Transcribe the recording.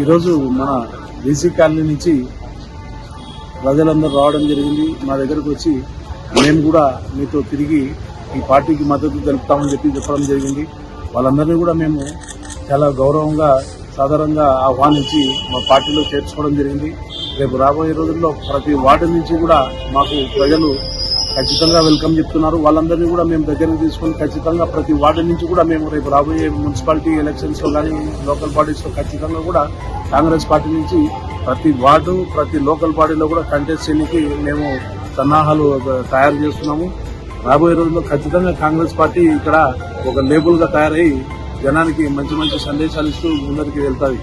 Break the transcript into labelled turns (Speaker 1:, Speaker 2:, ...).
Speaker 1: ఈరోజు మన BC colony నుంచి ప్రజలందరూ రావడం జరిగింది. మా దగ్గరకు వచ్చి మేము కూడా మీతో తిరిగి ఈ పార్టీకి మద్దతు తెలుపుతామని చెప్పడం జరిగింది. వాళ్ళందరినీ కూడా మేము చాలా గౌరవంగా సాధారణంగా ఆహ్వానించి మా పార్టీలో చేర్చుకోవడం జరిగింది. రేపు రాబోయే రోజుల్లో ప్రతి వార్డు నుంచి కూడా మాకు ప్రజలు ఖచ్చితంగా వెల్కమ్ చెప్తున్నారు. వాళ్ళందరినీ కూడా మేము దగ్గరకు తీసుకొని ఖచ్చితంగా ప్రతి వార్డు నుంచి కూడా మేము రేపు రాబోయే మున్సిపాలిటీ ఎలక్షన్స్ లో కానీ లోకల్ బాడీస్ లో ఖచ్చితంగా కూడా కాంగ్రెస్ పార్టీ నుంచి ప్రతి వార్డు ప్రతి లోకల్ బాడీలో కూడా కంటెస్ట్ చేయడానికి మేము సన్నాహాలు తయారు చేస్తున్నాము. రాబోయే రోజుల్లో ఖచ్చితంగా కాంగ్రెస్ పార్టీ ఇక్కడ ఒక లేబుల్ గా తయారై జనానికి మంచి మంచి సందేశాలు ఇస్తూ ముందరికి వెళ్తాయి.